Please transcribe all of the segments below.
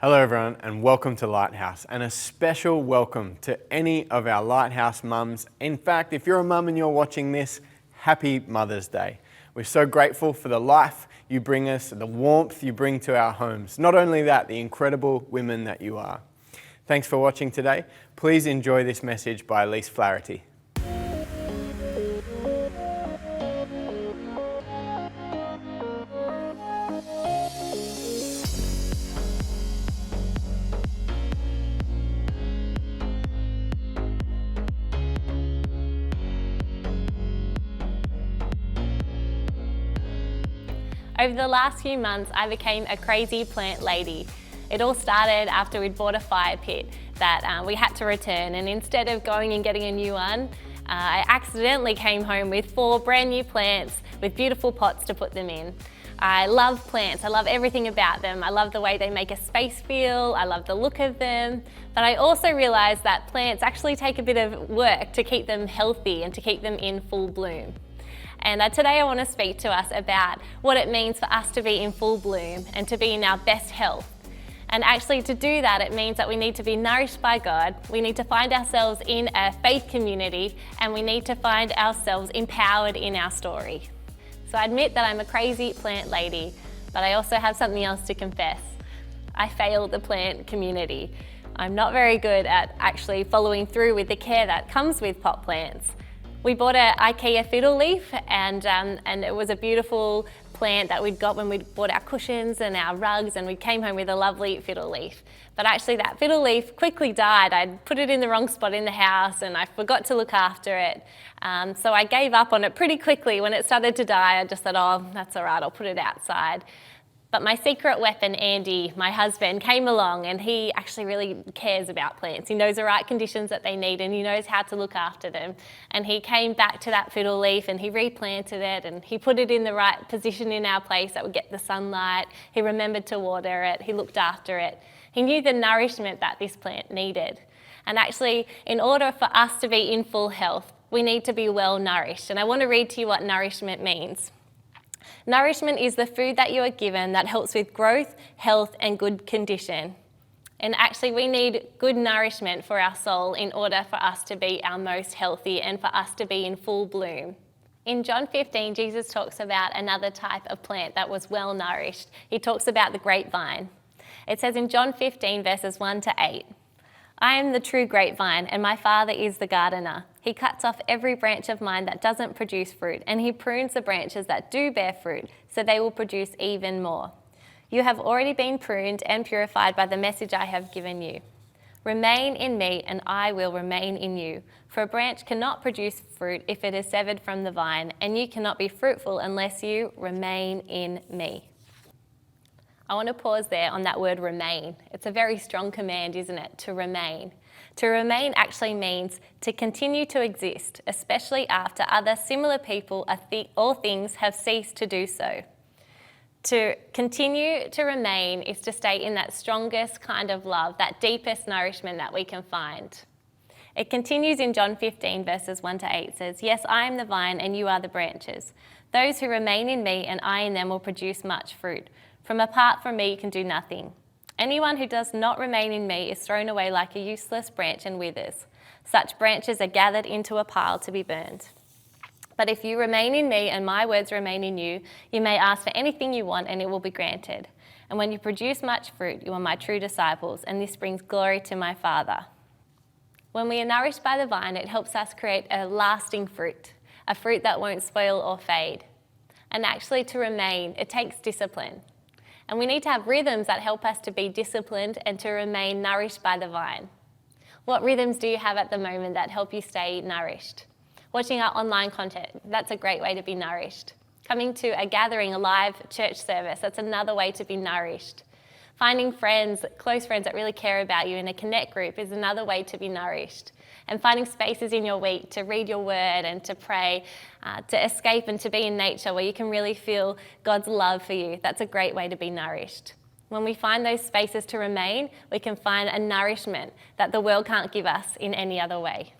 Hello everyone and welcome to Lighthouse, and a special welcome to any of our Lighthouse mums. In fact, if you're a mum and you're watching this, happy Mother's Day. We're so grateful for the life you bring us, the warmth you bring to our homes. Not only that, the incredible women that you are. Thanks for watching today. Please enjoy this message by Elise Flaherty. Over the last few months, I became a crazy plant lady. It all started after we'd bought a fire pit that we had to return, and instead of going and getting a new one, I accidentally came home with 4 brand new plants with beautiful pots to put them in. I love plants, I love everything about them. I love the way they make a space feel, I love the look of them, but I also realised that plants actually take a bit of work to keep them healthy and to keep them in full bloom. And today I want to speak to us about what it means for us to be in full bloom and to be in our best health. And actually to do that, it means that we need to be nourished by God, we need to find ourselves in a faith community, and we need to find ourselves empowered in our story. So I admit that I'm a crazy plant lady, but I also have something else to confess. I fail the plant community. I'm not very good at actually following through with the care that comes with pot plants. We bought an IKEA fiddle leaf and it was a beautiful plant that we'd got when we bought our cushions and our rugs, and we came home with a lovely fiddle leaf. But actually that fiddle leaf quickly died. I'd put it in the wrong spot in the house and I forgot to look after it. So I gave up on it pretty quickly. When it started to die, I just thought, oh, that's all right, I'll put it outside. But my secret weapon, Andy, my husband, came along, and he actually really cares about plants. He knows the right conditions that they need, and he knows how to look after them. And he came back to that fiddle leaf and he replanted it, and he put it in the right position in our place that would get the sunlight. He remembered to water it, he looked after it. He knew the nourishment that this plant needed. And actually, in order for us to be in full health, we need to be well nourished. And I want to read to you what nourishment means. Nourishment is the food that you are given that helps with growth, health, and good condition. And actually, we need good nourishment for our soul in order for us to be our most healthy and for us to be in full bloom. In John 15, Jesus talks about another type of plant that was well nourished. He talks about the grapevine. It says in John 15, verses 1 to 8, "I am the true grapevine, and my Father is the gardener. He cuts off every branch of mine that doesn't produce fruit, and he prunes the branches that do bear fruit, so they will produce even more. You have already been pruned and purified by the message I have given you. Remain in me, and I will remain in you. For a branch cannot produce fruit if it is severed from the vine, and you cannot be fruitful unless you remain in me." I want to pause there on that word remain. It's a very strong command, isn't it? To remain. To remain actually means to continue to exist, especially after other similar people or things have ceased to do so. To continue to remain is to stay in that strongest kind of love, that deepest nourishment that we can find. It continues in John 15, verses 1 to 8, says, "Yes, I am the vine and you are the branches. Those who remain in me and I in them will produce much fruit. Apart from me, you can do nothing. Anyone who does not remain in me is thrown away like a useless branch and withers. Such branches are gathered into a pile to be burned. But if you remain in me and my words remain in you, you may ask for anything you want and it will be granted. And when you produce much fruit, you are my true disciples, and this brings glory to my Father." When we are nourished by the vine, it helps us create a lasting fruit, a fruit that won't spoil or fade. And actually to remain, it takes discipline. And we need to have rhythms that help us to be disciplined and to remain nourished by the vine. What rhythms do you have at the moment that help you stay nourished? Watching our online content, that's a great way to be nourished. Coming to a gathering, a live church service, that's another way to be nourished. Finding friends, close friends that really care about you in a connect group is another way to be nourished. And finding spaces in your week to read your word and to pray, to escape and to be in nature where you can really feel God's love for you. That's a great way to be nourished. When we find those spaces to remain, we can find a nourishment that the world can't give us in any other way.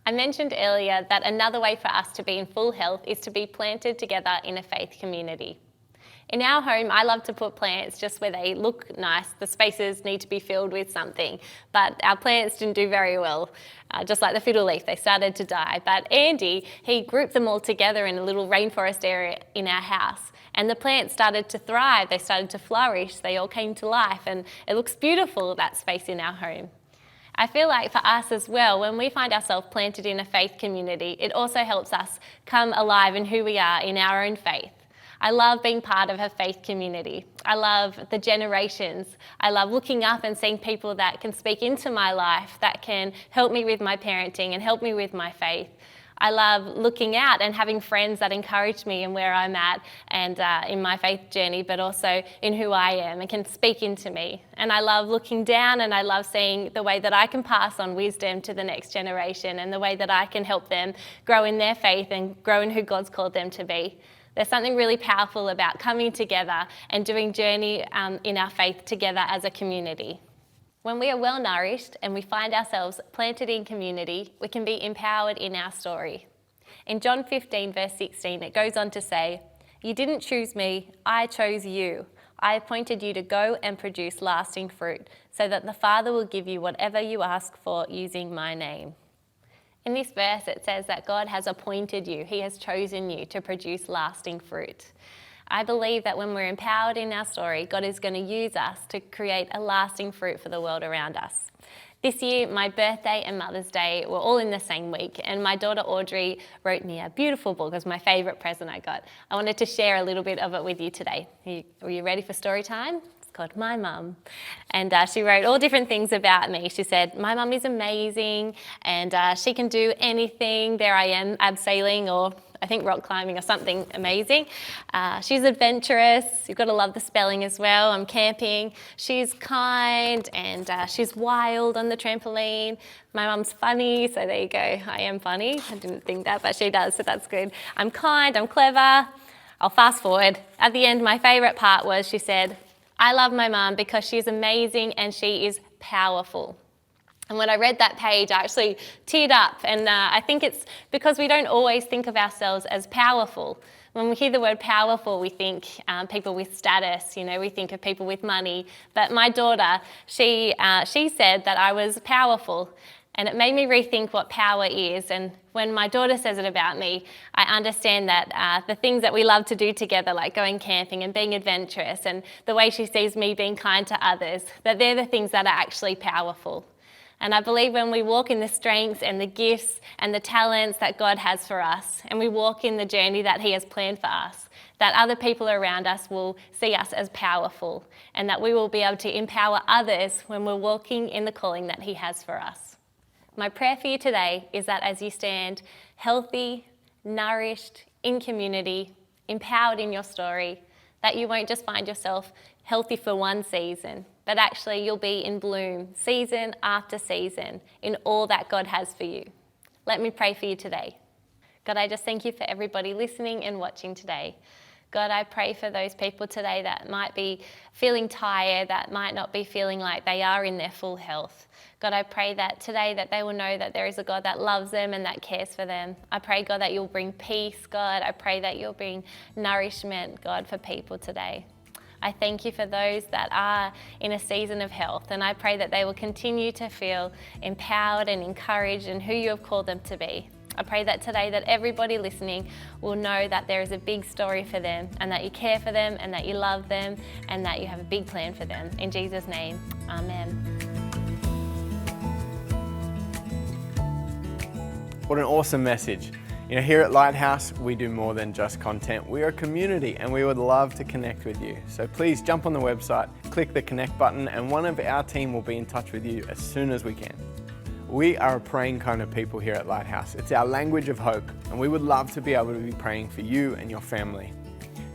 I mentioned earlier that another way for us to be in full health is to be planted together in a faith community. In our home, I love to put plants just where they look nice. The spaces need to be filled with something, but our plants didn't do very well. Just like the fiddle leaf, they started to die. But Andy, he grouped them all together in a little rainforest area in our house. And the plants started to thrive, they started to flourish, they all came to life, and it looks beautiful, that space in our home. I feel like for us as well, when we find ourselves planted in a faith community, it also helps us come alive in who we are in our own faith. I love being part of a faith community. I love the generations. I love looking up and seeing people that can speak into my life, that can help me with my parenting and help me with my faith. I love looking out and having friends that encourage me in where I'm at and in my faith journey, but also in who I am and can speak into me. And I love looking down, and I love seeing the way that I can pass on wisdom to the next generation and the way that I can help them grow in their faith and grow in who God's called them to be. There's something really powerful about coming together and doing journey in our faith together as a community. When we are well nourished and we find ourselves planted in community, we can be empowered in our story. In John 15 verse 16, it goes on to say, "You didn't choose me, I chose you. I appointed you to go and produce lasting fruit, so that the Father will give you whatever you ask for using my name." In this verse, it says that God has appointed you. He has chosen you to produce lasting fruit. I believe that when we're empowered in our story, God is going to use us to create a lasting fruit for the world around us. This year, my birthday and Mother's Day were all in the same week, and my daughter Audrey wrote me a beautiful book. It was my favourite present I got. I wanted to share a little bit of it with you today. Are you ready for story time? Called My Mum, and she wrote all different things about me. She said, "My mum is amazing, and she can do anything. There I am, abseiling, or I think rock climbing or something amazing. She's adventurous. You've got to love the spelling as well. I'm camping. She's kind, and she's wild on the trampoline. My mum's funny," so there you go. I am funny. I didn't think that, but she does, so that's good. "I'm kind, I'm clever." I'll fast forward. At the end, my favourite part was she said, "I love my mum because she's amazing and she is powerful." And when I read that page, I actually teared up, and I think it's because we don't always think of ourselves as powerful. When we hear the word powerful, we think people with status, we think of people with money. But my daughter, she said that I was powerful, and it made me rethink what power is. And when my daughter says it about me, I understand that the things that we love to do together, like going camping and being adventurous, and the way she sees me being kind to others, that they're the things that are actually powerful. And I believe when we walk in the strengths and the gifts and the talents that God has for us, and we walk in the journey that He has planned for us, that other people around us will see us as powerful, and that we will be able to empower others when we're walking in the calling that He has for us. My prayer for you today is that as you stand healthy, nourished, in community, empowered in your story, that you won't just find yourself healthy for one season, but actually you'll be in bloom season after season in all that God has for you. Let me pray for you today. God, I just thank you for everybody listening and watching today. God, I pray for those people today that might be feeling tired, that might not be feeling like they are in their full health. God, I pray that today that they will know that there is a God that loves them and that cares for them. I pray, God, that you'll bring peace, God. I pray that you'll bring nourishment, God, for people today. I thank you for those that are in a season of health, and I pray that they will continue to feel empowered and encouraged in who you have called them to be. I pray that today that everybody listening will know that there is a big story for them, and that you care for them, and that you love them, and that you have a big plan for them. In Jesus' name, amen. What an awesome message. Here at Lighthouse, we do more than just content. We are a community, and we would love to connect with you. So please jump on the website, click the connect button, and one of our team will be in touch with you as soon as we can. We are a praying kind of people here at Lighthouse. It's our language of hope, and we would love to be able to be praying for you and your family.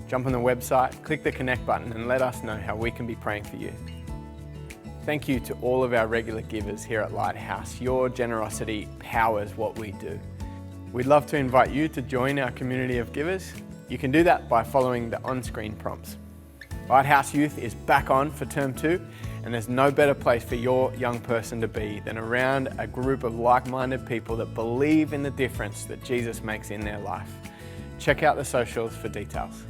Jump on the website, click the connect button, and let us know how we can be praying for you. Thank you to all of our regular givers here at Lighthouse. Your generosity powers what we do. We'd love to invite you to join our community of givers. You can do that by following the on-screen prompts. Lighthouse Youth is back on for term 2, and there's no better place for your young person to be than around a group of like-minded people that believe in the difference that Jesus makes in their life. Check out the socials for details.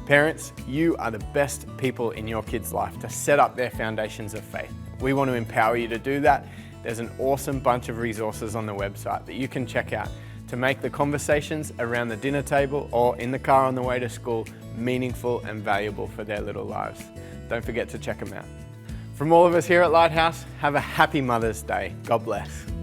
Parents, you are the best people in your kids' life to set up their foundations of faith. We want to empower you to do that. There's an awesome bunch of resources on the website that you can check out to make the conversations around the dinner table or in the car on the way to school meaningful and valuable for their little lives. Don't forget to check them out. From all of us here at Lighthouse, have a happy Mother's Day. God bless.